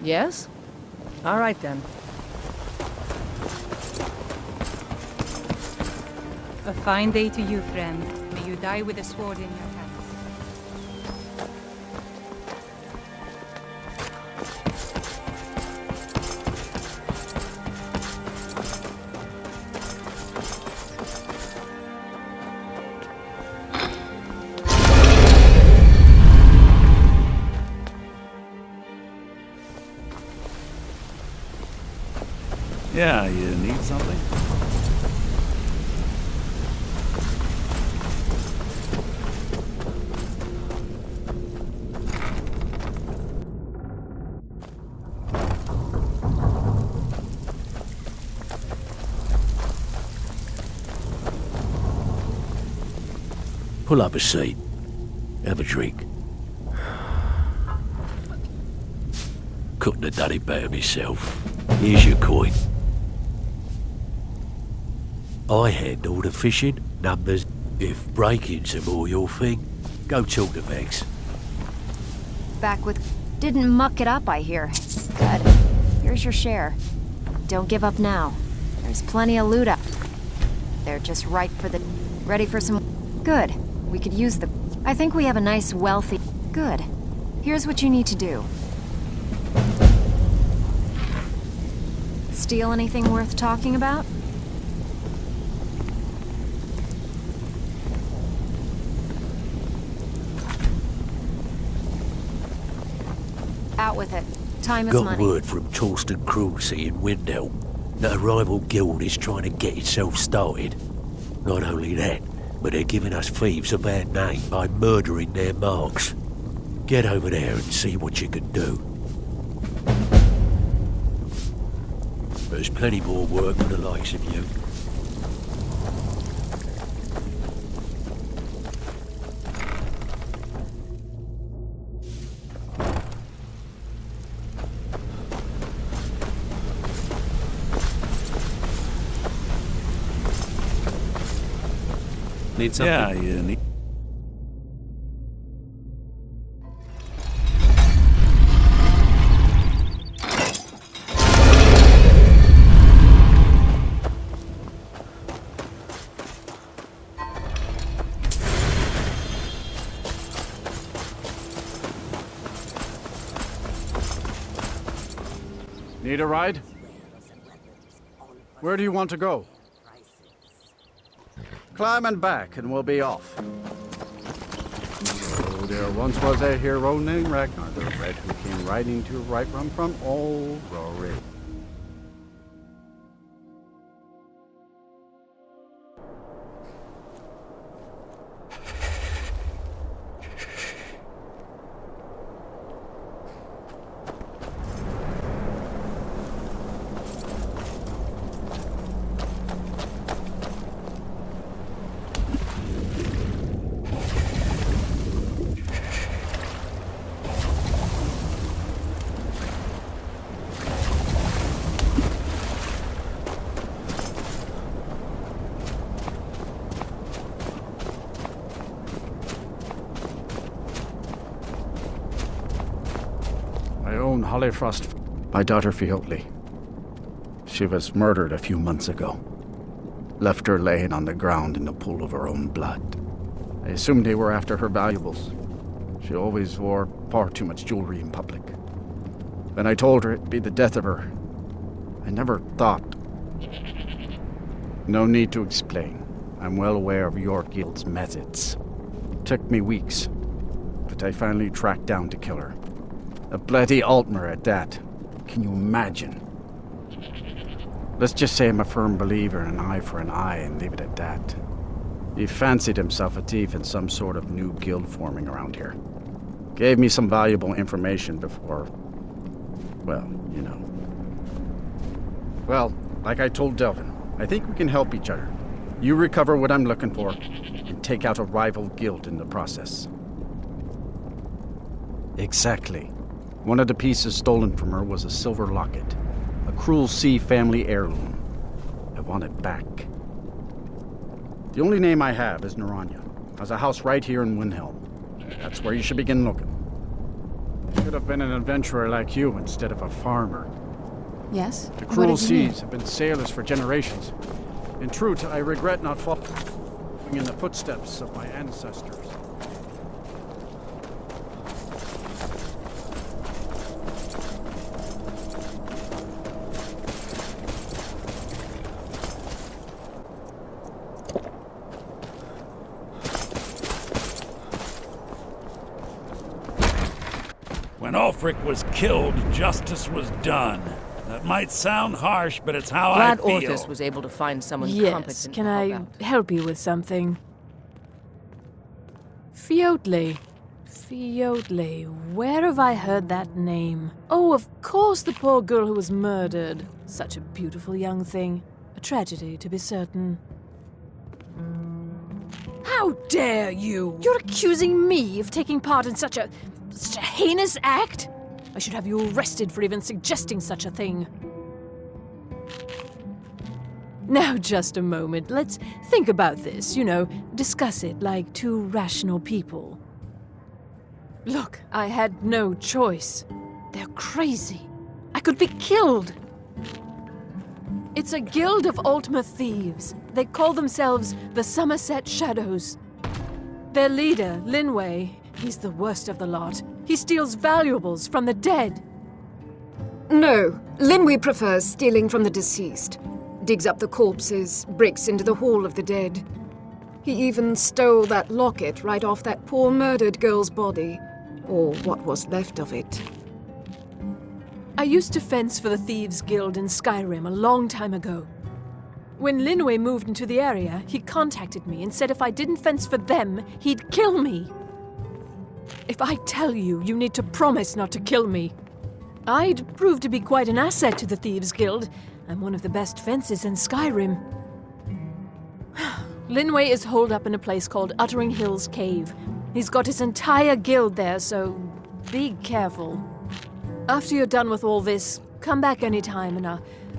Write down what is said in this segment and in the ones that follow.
Yes? All right then. A fine day to you, friend. May you die with a sword in your hands. Yeah, you need something? Pull up a seat. Have a drink. Couldn't have done it better myself. Here's your coin. I handle the fishing, numbers. If break-ins are more your thing, go talk to Vex. Back with... Didn't muck it up, I hear. Good. Here's your share. Don't give up now. There's plenty of loot up. They're just ripe for the... Ready for some... Good. We could use the... I think we have a nice, wealthy... Good. Here's what you need to do. Steal anything worth talking about? Out with it. Time is money. Got word from Torsten Kruse in Windhelm that a rival guild is trying to get itself started. Not only that, but they're giving us thieves a bad name by murdering their marks. Get over there and see what you can do. There's plenty more work for the likes of you. Need something? Yeah, you need... Need a ride? Where do you want to go? Climb and back, and we'll be off. Oh, there once was a hero named Ragnar the Red who came riding to right run from old Rory. Hollyfrost, my daughter Fiotli. She was murdered a few months ago. Left her laying on the ground in a pool of her own blood. I assumed they were after her valuables. She always wore far too much jewelry in public. When I told her it'd be the death of her, I never thought. No need to explain. I'm well aware of your guild's methods. Took me weeks, but I finally tracked down to kill her. A bloody Altmer at that. Can you imagine? Let's just say I'm a firm believer in an eye for an eye and leave it at that. He fancied himself a thief in some sort of new guild forming around here. Gave me some valuable information before... well, you know. Well, like I told Delvin, I think we can help each other. You recover what I'm looking for, and take out a rival guild in the process. Exactly. One of the pieces stolen from her was a silver locket. A Cruel Sea family heirloom. I want it back. The only name I have is Naranya. Has a house right here in Windhelm. That's where you should begin looking. Should have been an adventurer like you instead of a farmer. Yes? The What cruel did you mean? seas have been sailors for generations. In truth, I regret not following in the footsteps of my ancestors. When Ulfric was killed, justice was done. That might sound harsh, but it's how Glad I feel. Orthus was able to find someone Yes, competent can to I help out. help you with something? Fiotley, where have I heard that name? Oh, of course, the poor girl who was murdered. Such a beautiful young thing. A tragedy, to be certain. How dare you! You're accusing me of taking part in such a heinous act? I should have you arrested for even suggesting such a thing. Now, just a moment. Let's think about this, discuss it like two rational people. Look, I had no choice. They're crazy. I could be killed. It's a guild of Altmer thieves. They call themselves the Somerset Shadows. Their leader, Linway, he's the worst of the lot. He steals valuables from the dead. No, Linway prefers stealing from the deceased. Digs up the corpses, breaks into the Hall of the Dead. He even stole that locket right off that poor murdered girl's body. Or what was left of it. I used to fence for the Thieves Guild in Skyrim a long time ago. When Linway moved into the area, he contacted me and said if I didn't fence for them, he'd kill me. If I tell you, you need to promise not to kill me. I'd prove to be quite an asset to the Thieves Guild. I'm one of the best fencers in Skyrim. Linway is holed up in a place called Uttering Hills Cave. He's got his entire guild there, so be careful. After you're done with all this, come back anytime and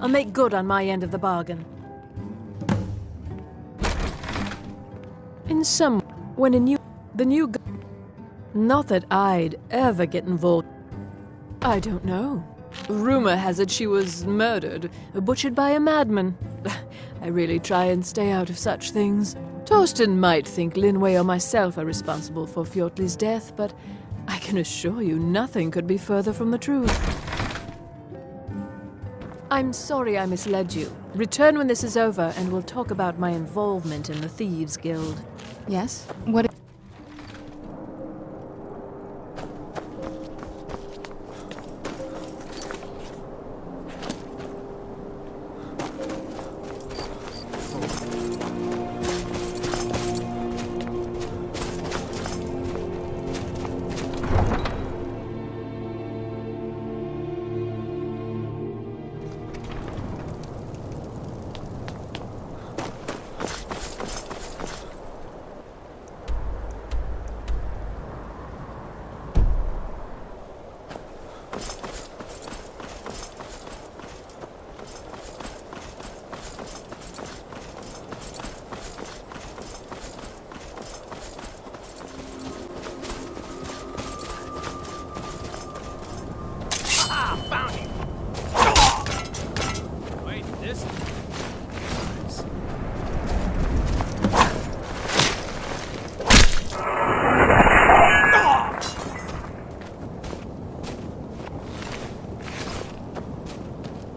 I'll make good on my end of the bargain. In some, when the new not that I'd ever get involved. I don't know. Rumor has it she was murdered, butchered by a madman. I really try and stay out of such things. Torsten might think Linway or myself are responsible for Fiotley's death, but I can assure you nothing could be further from the truth. I'm sorry I misled you. Return when this is over and we'll talk about my involvement in the Thieves Guild. Yes? What?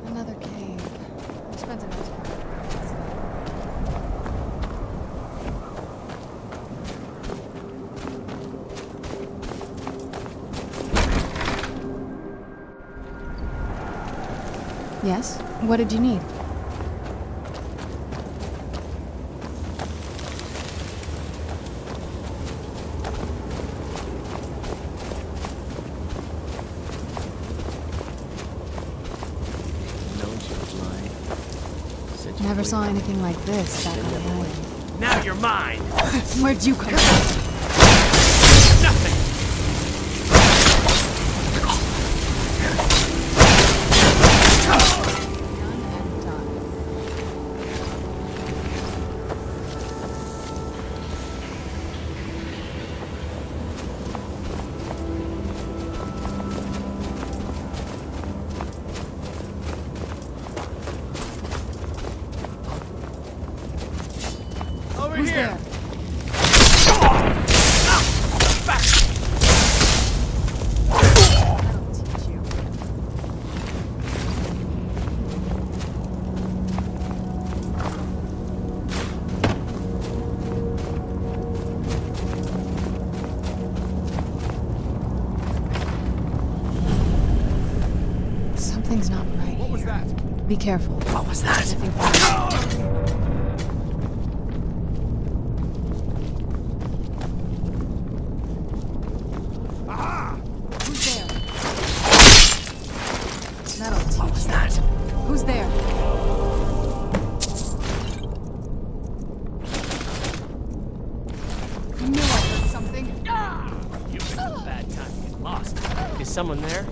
Another cave. Expensive. Yes? What did you need? Never saw anything like this back on the island. Now you're mine! Where'd you come from? Nothing! Done and done. Who's there? Something's not right. What was that? Be careful. What was that? Who's there? That'll teach. What was that? Who's there? I knew I heard something. You picked a bad time to get lost. Is someone there?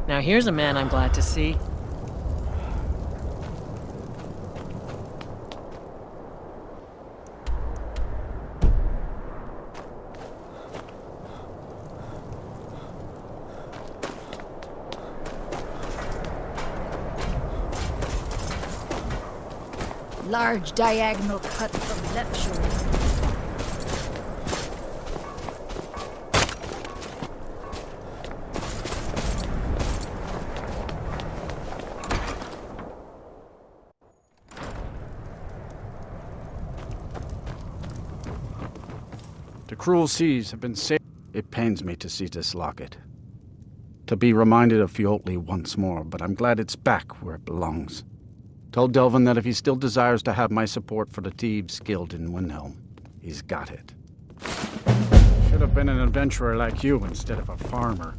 Now here's a man I'm glad to see. Large diagonal cut from left shoulder. The cruel seas have been saved. It pains me to see this locket. To be reminded of Fiotli once more, but I'm glad it's back where it belongs. Told Delvin that if he still desires to have my support for the Thieves Guild in Windhelm, he's got it. Should have been an adventurer like you instead of a farmer.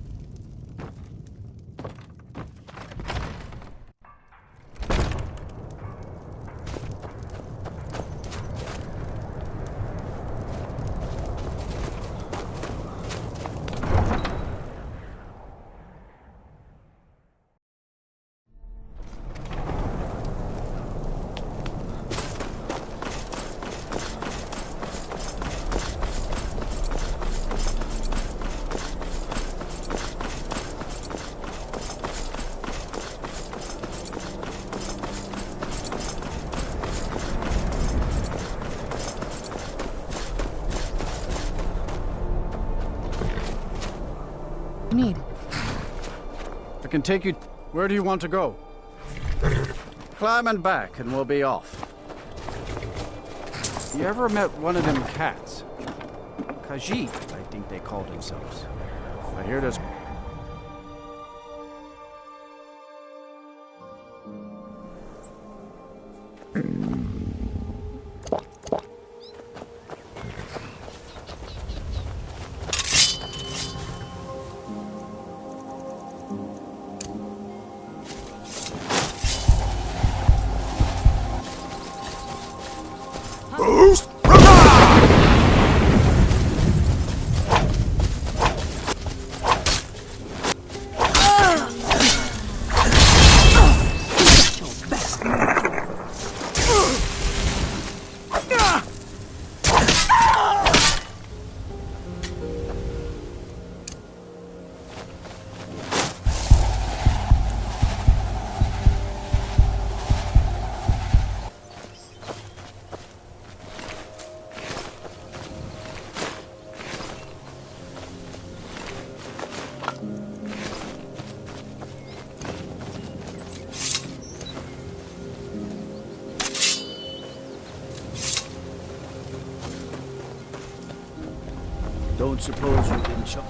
Need. I can take you... Where do you want to go? Climbing back and we'll be off. You ever met one of them cats? Khajiit, I think they call themselves. I hear there's... Don't suppose you didn't shop?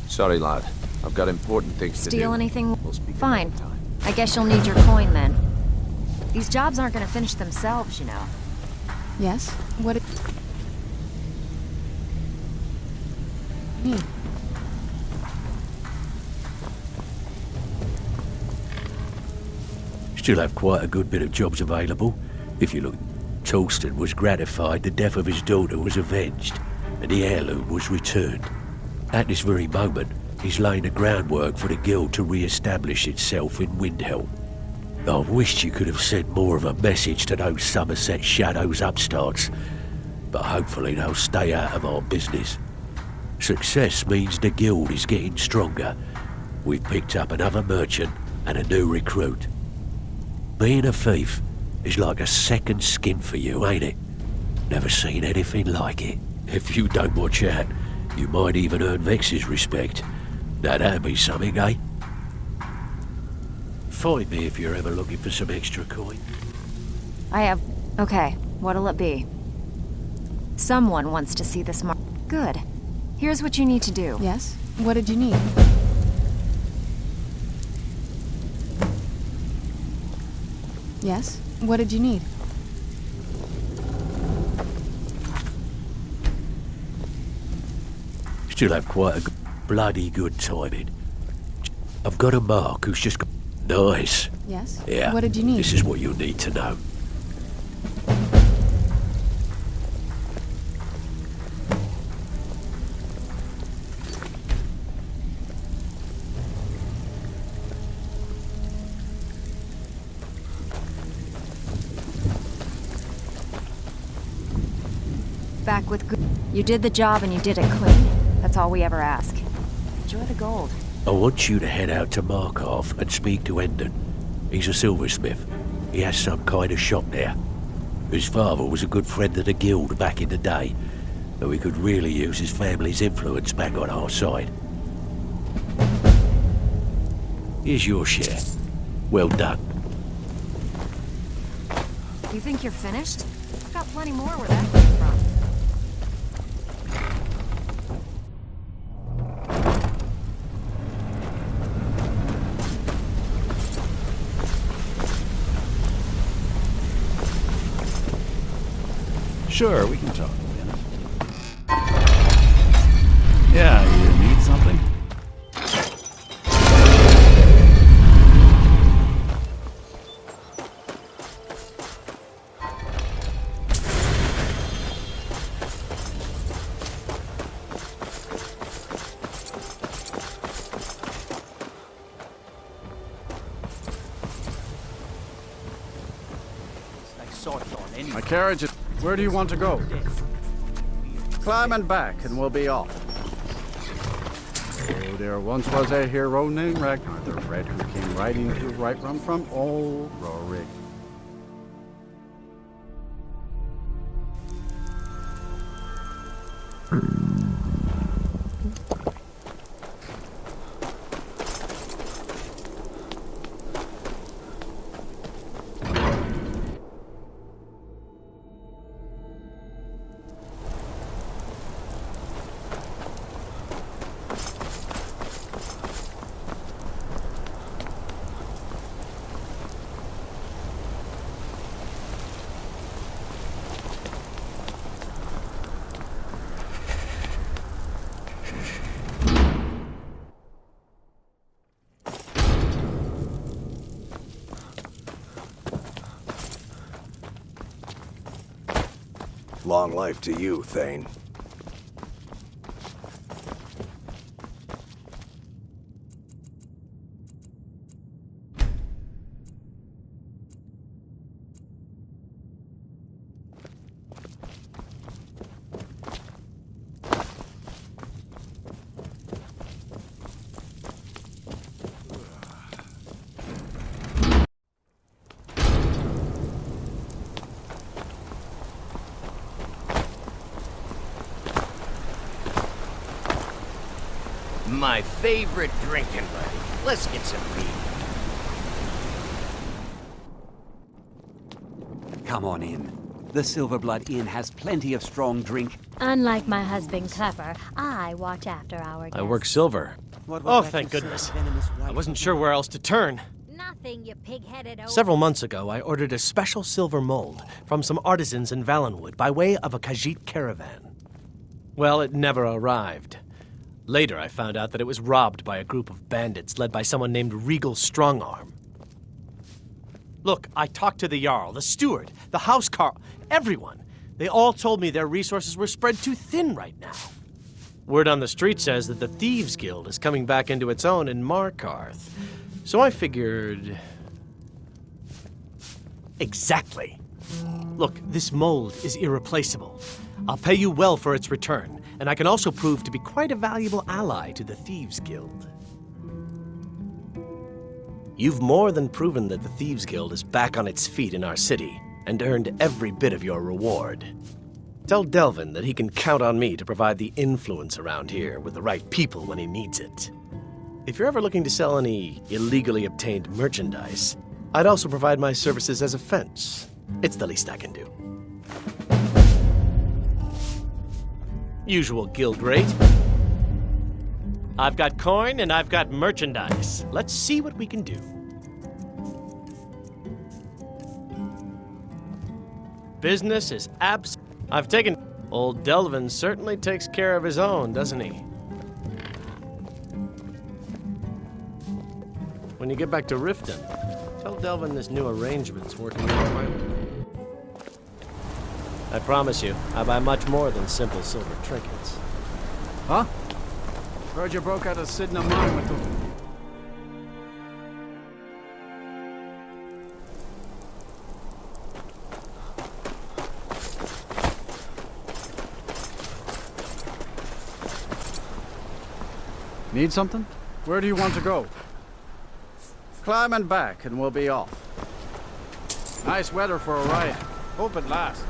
Sorry, lad. I've got important things to do. Steal anything? We'll speak Fine. another time. I guess you'll need your coin then. These jobs aren't gonna finish themselves, you know. Yes? What? Me. Still have quite a good bit of jobs available. If you look, Tolston was gratified the death of his daughter was avenged, and the heirloom was returned. At this very moment, he's laying the groundwork for the guild to re-establish itself in Windhelm. I wished you could have sent more of a message to those Somerset Shadows upstarts, but hopefully they'll stay out of our business. Success means the guild is getting stronger. We've picked up another merchant and a new recruit. Being a thief is like a second skin for you, ain't it? Never seen anything like it. If you don't watch out, you might even earn Vex's respect. Now that'd be something, eh? Find me if you're ever looking for some extra coin. I have... Okay, what'll it be? Someone wants to see this mark. Good. Here's what you need to do. Yes? What did you need? Yes? What did you need? Still have quite a bloody good timing. I've got a mark who's just got... Nice. Yes? Yeah. What did you need? This is what you'll need to know. Back with good... You did the job and you did it clean. That's all we ever ask. Enjoy the gold. I want you to head out to Markov and speak to Endon. He's a silversmith. He has some kind of shop there. His father was a good friend of the guild back in the day, though he could really use his family's influence back on our side. Here's your share. Well done. You think you're finished? I've got plenty more where that came from. Sure, we can talk a minute. Yeah, you need something? My carriage is... Where do you want to go? Climb and back, and we'll be off. Oh, there once was a hero named Ragnar the Red who came riding to right run from old Rorik. Long life to you, Thane. My favorite drinking buddy. Let's get some beer. Come on in. The Silverblood Inn has plenty of strong drink. Unlike my husband Clever, I watch after our guests. I work silver. Oh, thank goodness. I wasn't sure where else to turn. Nothing, you pig-headed old... Several months ago, I ordered a special silver mold from some artisans in Valenwood by way of a Khajiit caravan. Well, it never arrived. Later, I found out that it was robbed by a group of bandits led by someone named Regal Strongarm. Look, I talked to the Jarl, the steward, the housecarl, everyone. They all told me their resources were spread too thin right now. Word on the street says that the Thieves Guild is coming back into its own in Markarth. So I figured... Exactly. Look, this mold is irreplaceable. I'll pay you well for its return, and I can also prove to be quite a valuable ally to the Thieves Guild. You've more than proven that the Thieves Guild is back on its feet in our city, and earned every bit of your reward. Tell Delvin that he can count on me to provide the influence around here with the right people when he needs it. If you're ever looking to sell any illegally obtained merchandise, I'd also provide my services as a fence. It's the least I can do. Usual guild rate. I've got coin and I've got merchandise. Let's see what we can do. Business is I've taken... Old Delvin certainly takes care of his own, doesn't he? When you get back to Riften, tell Delvin this new arrangement's working out quite well. I promise you, I buy much more than simple silver trinkets. Huh? Heard you broke out of Sidna mine with the... Need something? Where do you want to go? Climb and back, and we'll be off. Nice weather for a ride. Hope it lasts.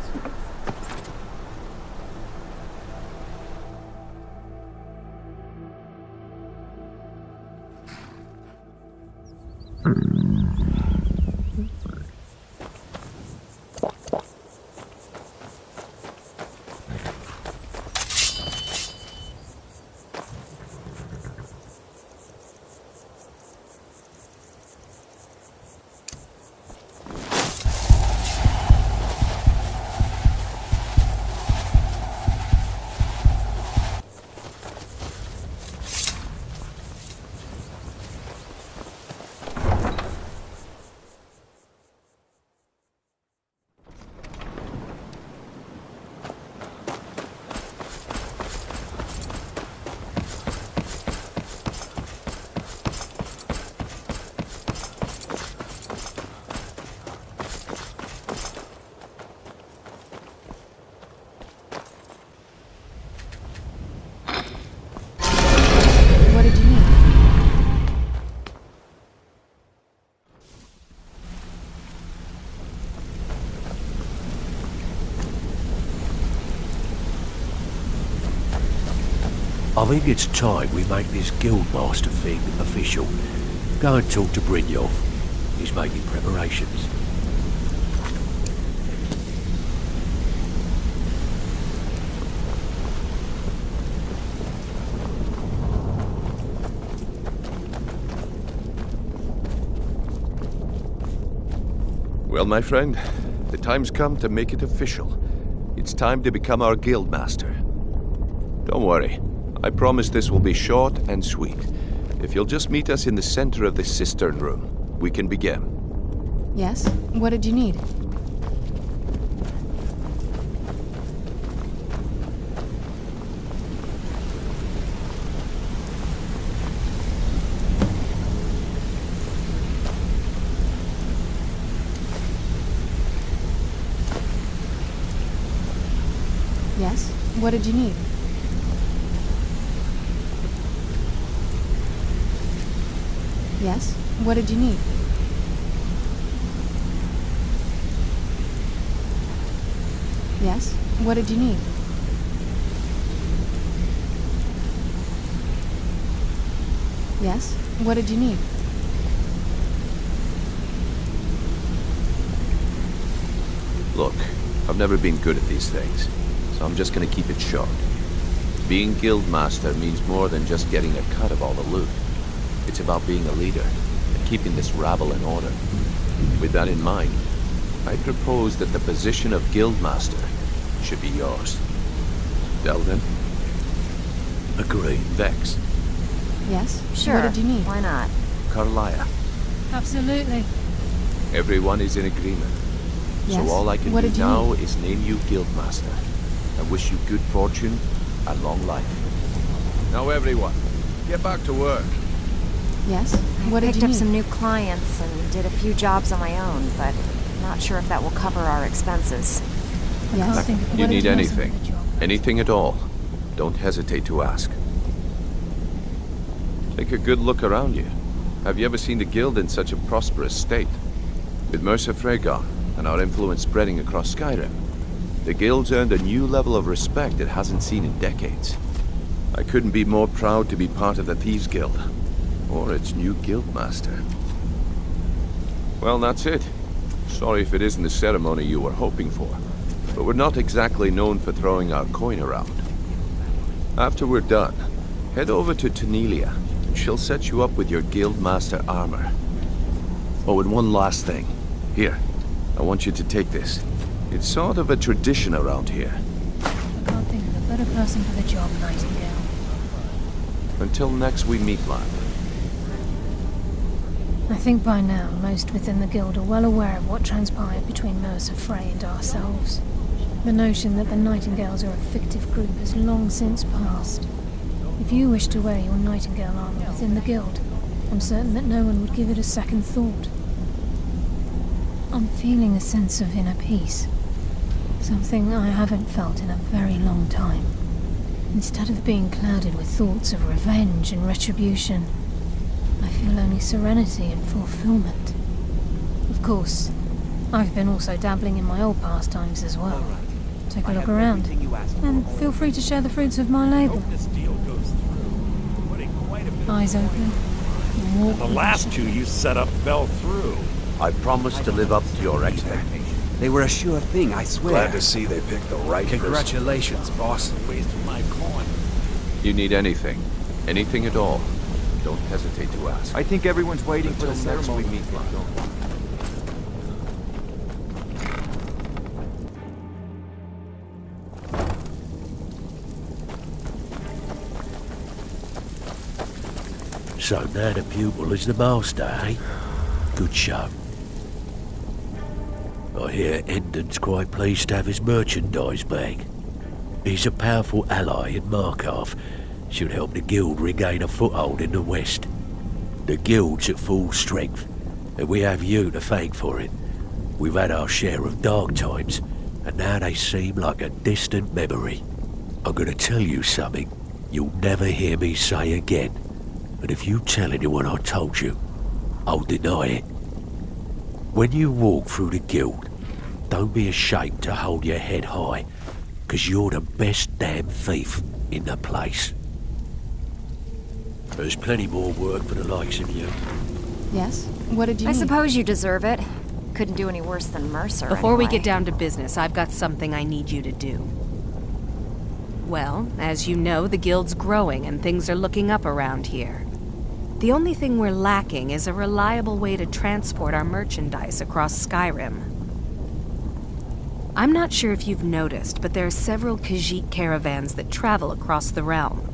I think it's time we make this guildmaster thing official. Go and talk to Brynjolf. He's making preparations. Well, my friend, the time's come to make it official. It's time to become our guildmaster. Don't worry. I promise this will be short and sweet. If you'll just meet us in the center of this cistern room, we can begin. Yes? What did you need? Yes? What did you need? Yes? What did you need? Yes? What did you need? Yes? What did you need? Look, I've never been good at these things, so I'm just gonna keep it short. Being guildmaster means more than just getting a cut of all the loot. It's about being a leader and keeping this rabble in order. With that in mind, I propose that the position of guildmaster should be yours. Delvin? Agreed. Vex? Yes? Sure. What did you need? Why not? Carlia? Absolutely. Everyone is in agreement. Yes. So all I can What do did you now need? is name you guildmaster. I wish you good fortune and long life. Now everyone, get back to work. Yes? I What did picked you up need? some new clients and did a few jobs on my own, but I'm not sure if that will cover our expenses. Yes? You What did need you anything. Anything at all. Don't hesitate to ask. Take a good look around you. Have you ever seen the guild in such a prosperous state? With Mercer Frey gone and our influence spreading across Skyrim, the guild's earned a new level of respect it hasn't seen in decades. I couldn't be more proud to be part of the Thieves Guild, or its new guildmaster. Well, that's it. Sorry if it isn't the ceremony you were hoping for, but we're not exactly known for throwing our coin around. After we're done, head over to Tanelia, and she'll set you up with your guildmaster armor. Oh, and one last thing. Here, I want you to take this. It's sort of a tradition around here. I can't think of a better person for the job, Nightingale. Until next we meet, lad. I think by now most within the guild are well aware of what transpired between Mercer Frey and ourselves. The notion that the Nightingales are a fictive group has long since passed. If you wish to wear your Nightingale armor within the guild, I'm certain that no one would give it a second thought. I'm feeling a sense of inner peace. Something I haven't felt in a very long time. Instead of being clouded with thoughts of revenge and retribution, I feel only serenity and fulfillment. Of course, I've been also dabbling in my old pastimes as well. Take a look around, and feel free to share the fruits of my labor. Eyes open. And the last two you set up fell through. I promised to live up to your expectations. They were a sure thing, I swear. Glad to see they picked the right person. Congratulations, boss. Wasted my coin. You need anything. Anything at all. Don't hesitate to ask. I think everyone's waiting for the Until next ceremony. we meet, lad. So now the pupil is the master, eh? Good show. I hear Endon's quite pleased to have his merchandise back. He's a powerful ally in Markarth. Should help the guild regain a foothold in the west. The guild's at full strength, and we have you to thank for it. We've had our share of dark times, and now they seem like a distant memory. I'm gonna tell you something you'll never hear me say again. And if you tell anyone I told you, I'll deny it. When you walk through the guild, don't be ashamed to hold your head high, 'cause you're the best damn thief in the place. There's plenty more work for the likes of you. Yes? What did you I need? suppose you deserve it. Couldn't do any worse than Mercer. Before we anyway. get down to business, I've got something I need you to do. Well, as you know, the guild's growing and things are looking up around here. The only thing we're lacking is a reliable way to transport our merchandise across Skyrim. I'm not sure if you've noticed, but there are several Khajiit caravans that travel across the realm.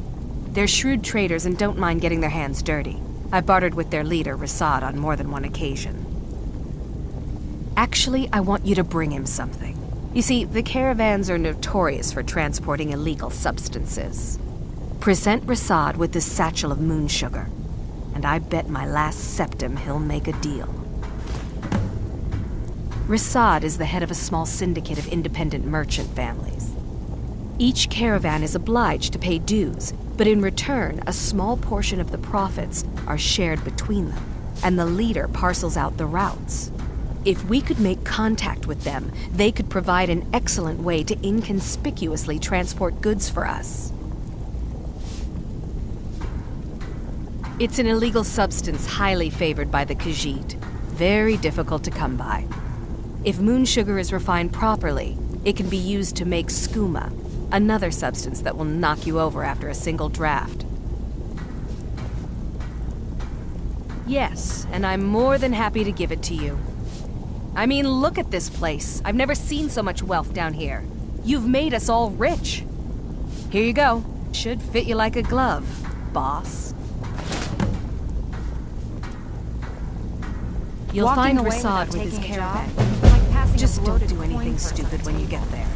They're shrewd traders and don't mind getting their hands dirty. I bartered with their leader, Rasad, on more than one occasion. Actually, I want you to bring him something. You see, the caravans are notorious for transporting illegal substances. Present Rasad with this satchel of moon sugar, and I bet my last septim he'll make a deal. Rasad is the head of a small syndicate of independent merchant families. Each caravan is obliged to pay dues, but in return, a small portion of the profits are shared between them, and the leader parcels out the routes. If we could make contact with them, they could provide an excellent way to inconspicuously transport goods for us. It's an illegal substance highly favored by the Khajiit, very difficult to come by. If moon sugar is refined properly, it can be used to make skooma, another substance that will knock you over after a single draft. Yes, and I'm more than happy to give it to you. I mean, look at this place. I've never seen so much wealth down here. You've made us all rich. Here you go. Should fit you like a glove, boss. You'll Walking find away Rasad without with his taking a caravan. job? Like passing a Just don't bloated do coin anything for stupid when you get there.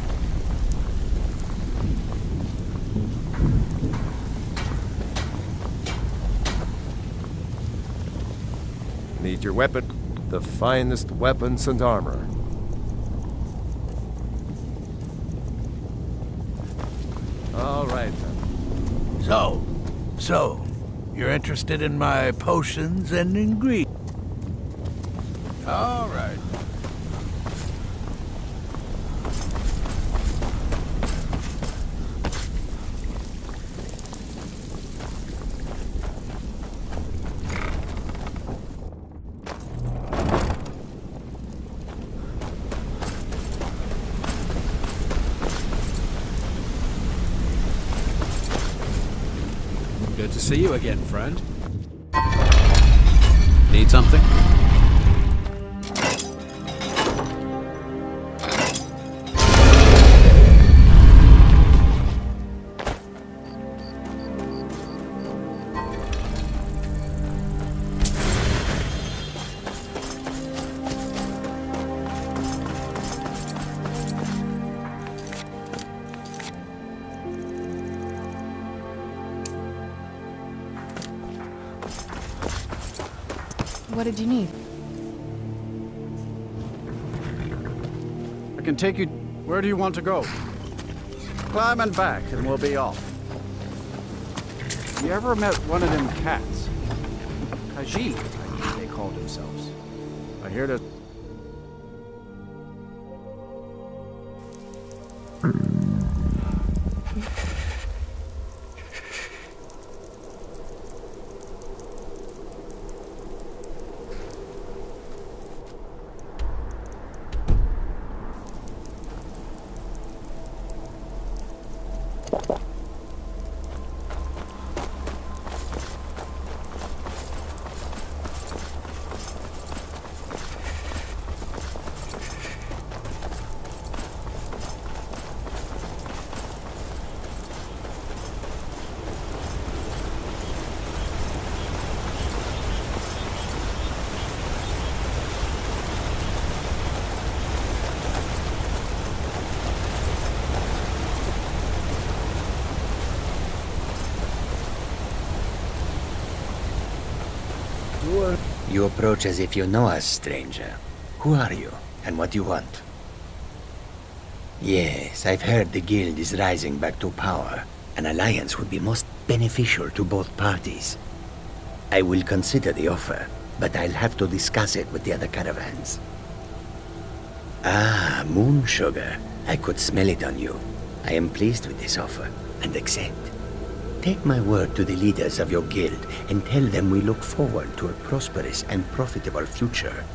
Need your weapon. The finest weapons and armor. All right, then. So, you're interested in my potions and ingredients? All right. Good to see you again, friend. Need something? What did you need? I can take you... Where do you want to go? Climb and back, and we'll be off. You ever met one of them cats? Khajiit, I think they called themselves. I hear that... You approach as if you know us, stranger. Who are you, and what do you want? Yes, I've heard the guild is rising back to power. An alliance would be most beneficial to both parties. I will consider the offer, but I'll have to discuss it with the other caravans. Ah, moon sugar. I could smell it on you. I am pleased with this offer, and accept. Take my word to the leaders of your guild and tell them we look forward to a prosperous and profitable future.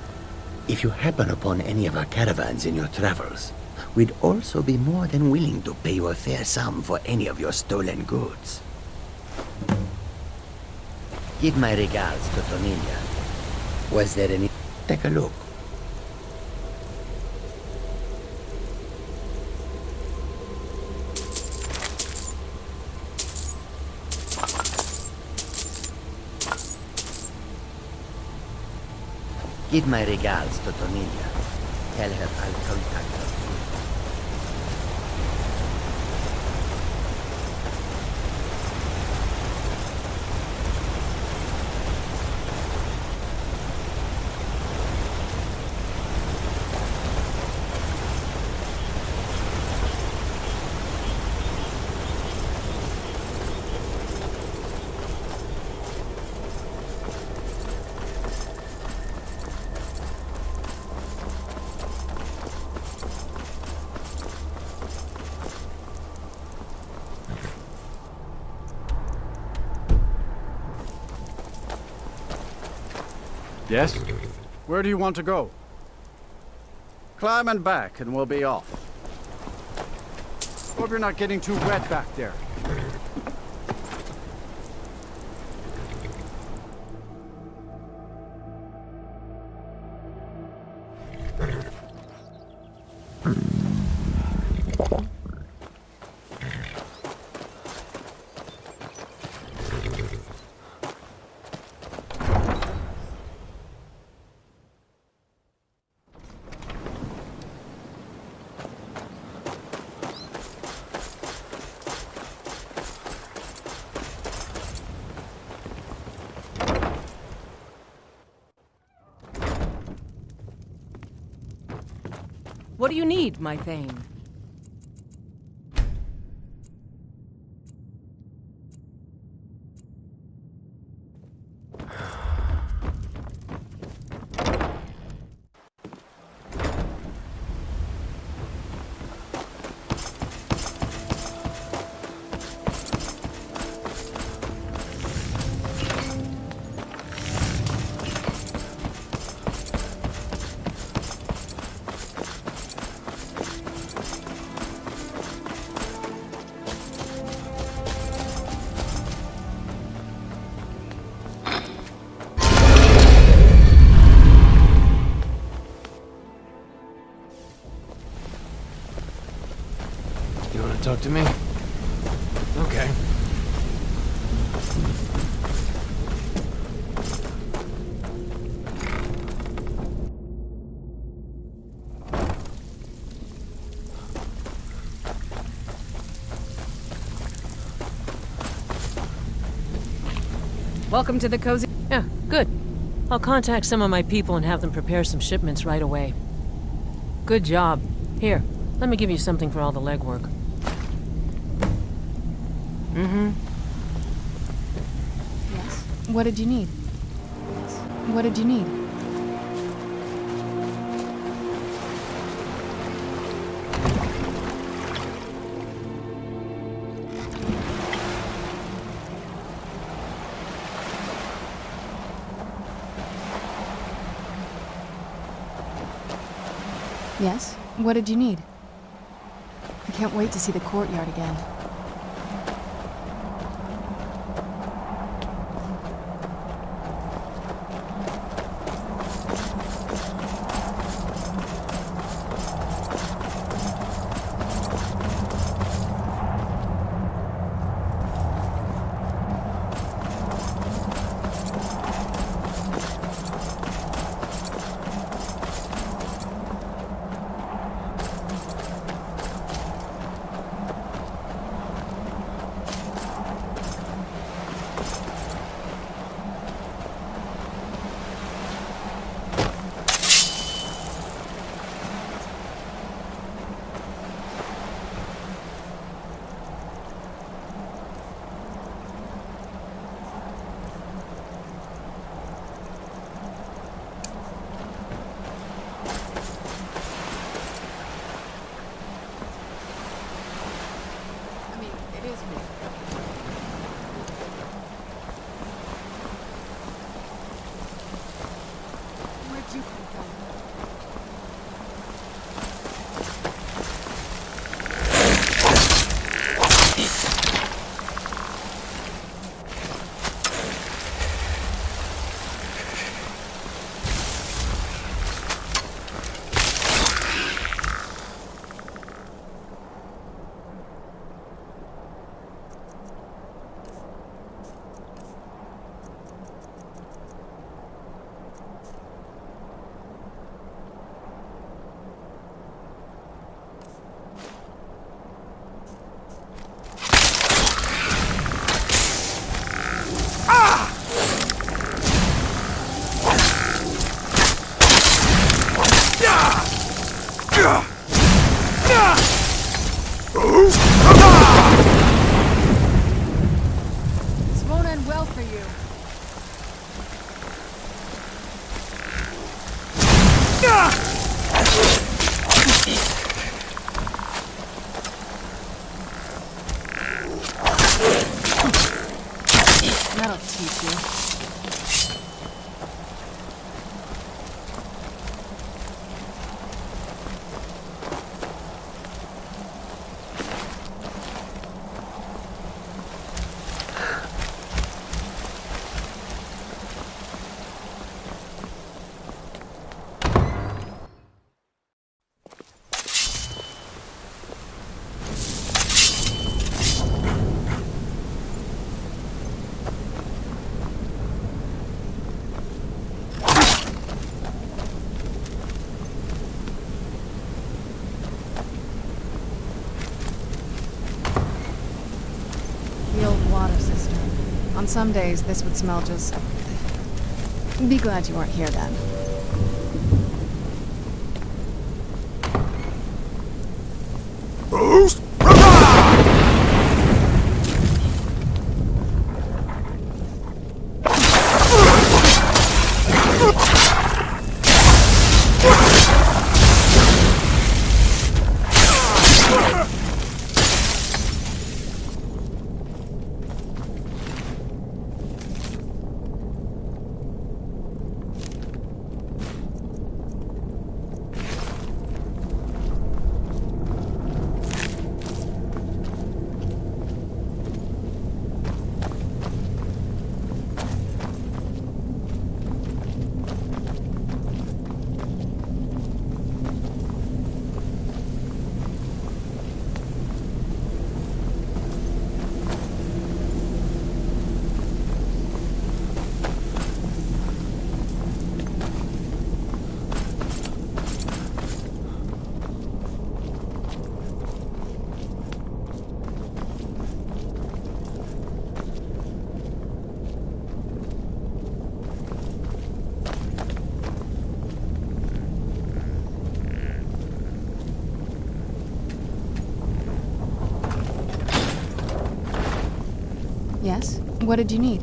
If you happen upon any of our caravans in your travels, we'd also be more than willing to pay you a fair sum for any of your stolen goods. Give my regards to Tonilia. Was there any... Take a look. Give my regards to Tonilia. Tell her I'll contact her soon. Yes? Where do you want to go? Climb and back and we'll be off. Hope you're not getting too wet back there. What do you need, my Thane? Talk to me? Okay. Welcome to the cozy... Yeah, good. I'll contact some of my people and have them prepare some shipments right away. Good job. Here, let me give you something for all the legwork. Yes. What did you need? Yes. What did you need? Yes. What did you need? I can't wait to see the courtyard again. are you? That'll teach you. The old water system. On some days, this would smell just... Be glad you weren't here then. Yes? What did you need?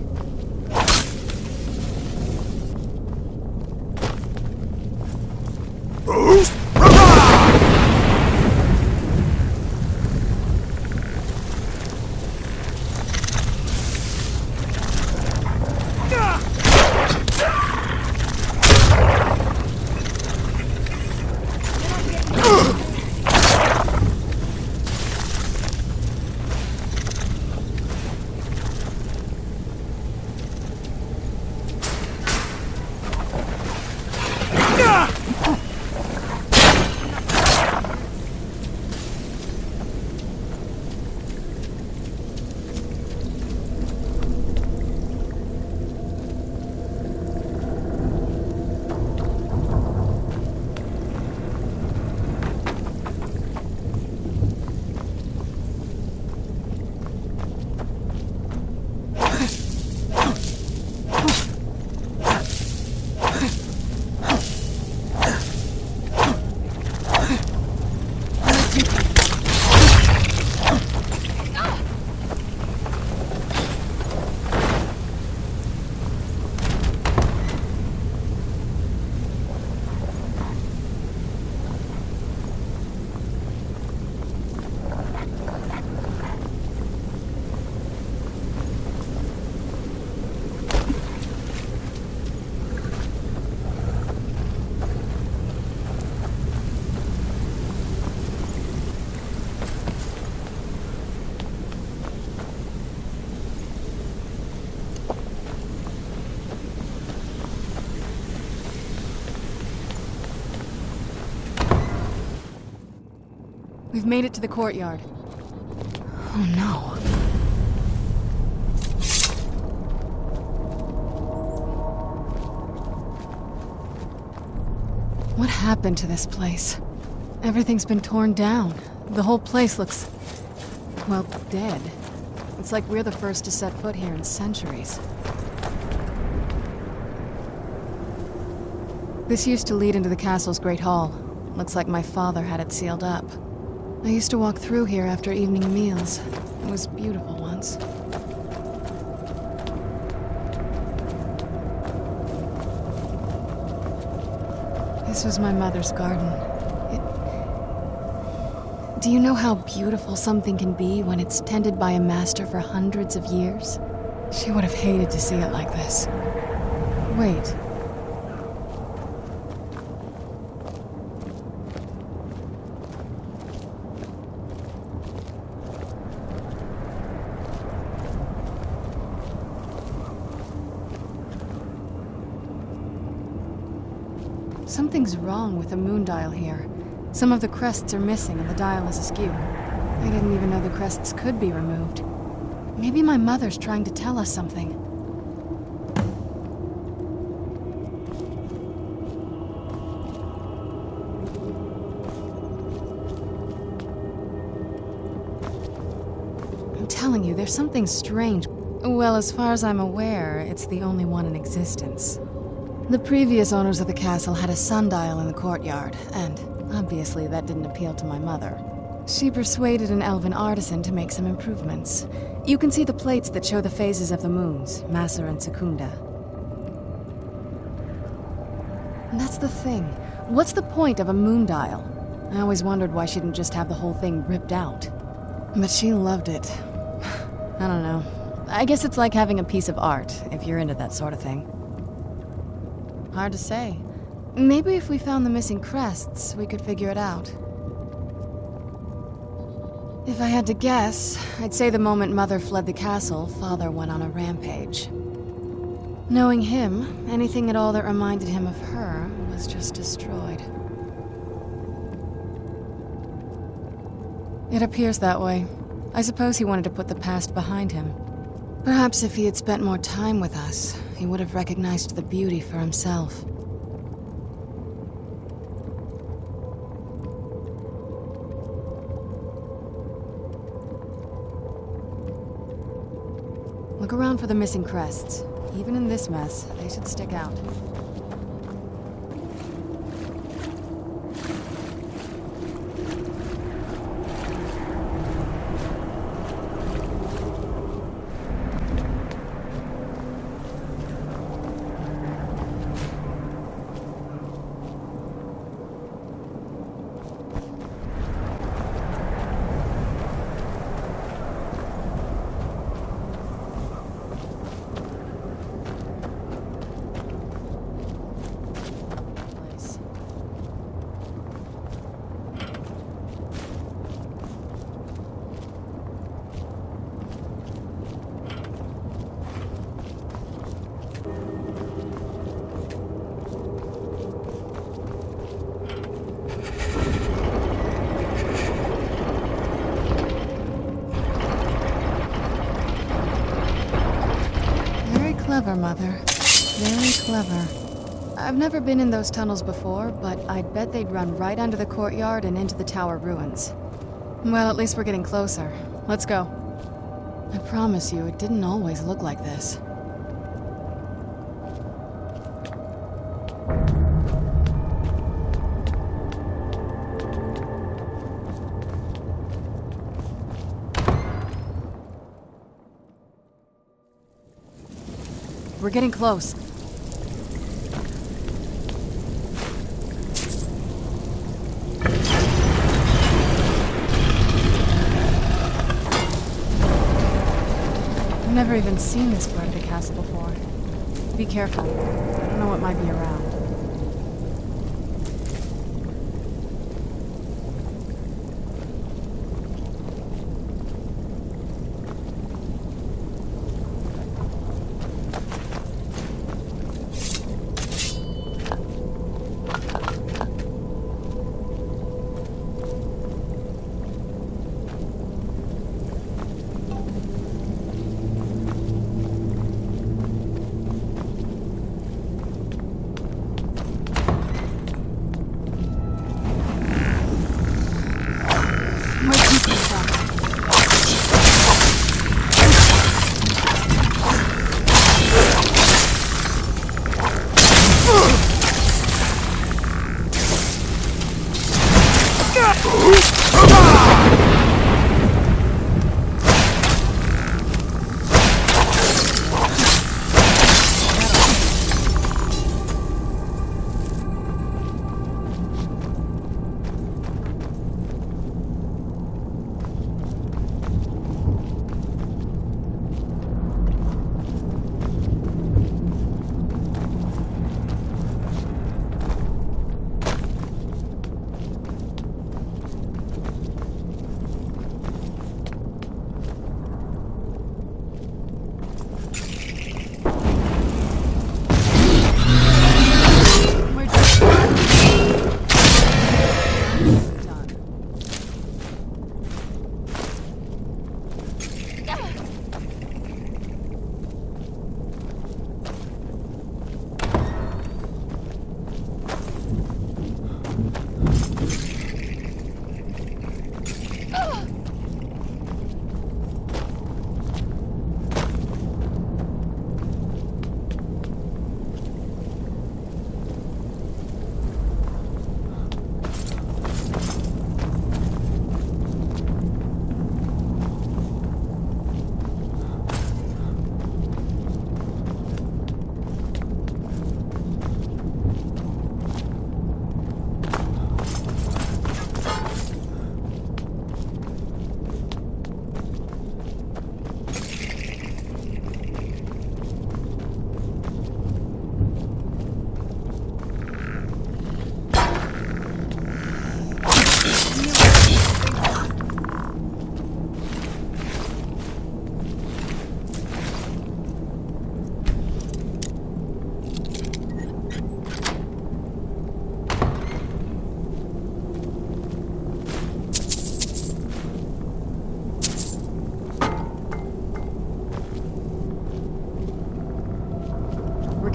We've made it to the courtyard. Oh no. What happened to this place? Everything's been torn down. The whole place looks... well, dead. It's like we're the first to set foot here in centuries. This used to lead into the castle's great hall. Looks like my father had it sealed up. I used to walk through here after evening meals. It was beautiful once. This was my mother's garden. Do you know how beautiful something can be when it's tended by a master for hundreds of years? She would have hated to see it like this. Wait. Something's wrong with the moon dial here. Some of the crests are missing and the dial is askew. I didn't even know the crests could be removed. Maybe my mother's trying to tell us something. I'm telling you, there's something strange. Well, as far as I'm aware, it's the only one in existence. The previous owners of the castle had a sundial in the courtyard, and obviously that didn't appeal to my mother. She persuaded an elven artisan to make some improvements. You can see the plates that show the phases of the moons, Maser and Secunda. And that's the thing. What's the point of a moon dial? I always wondered why she didn't just have the whole thing ripped out. But she loved it. I don't know. I guess it's like having a piece of art, if you're into that sort of thing. Hard to say. Maybe if we found the missing crests, we could figure it out. If I had to guess, I'd say the moment Mother fled the castle, Father went on a rampage. Knowing him, anything at all that reminded him of her was just destroyed. It appears that way. I suppose he wanted to put the past behind him. Perhaps if he had spent more time with us, he would have recognized the beauty for himself. Look around for the missing crests. Even in this mess, they should stick out. Clever, Mother. Very clever. I've never been in those tunnels before, but I'd bet they'd run right under the courtyard and into the tower ruins. Well, at least we're getting closer. Let's go. I promise you, it didn't always look like this. We're getting close. I've never even seen this part of the castle before. Be careful. I don't know what might be around.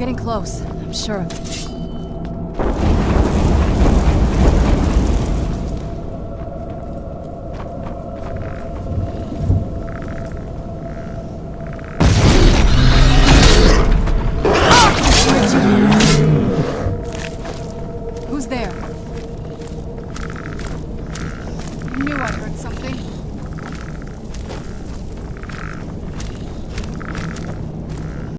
getting close. I'm sure of it. Who's there?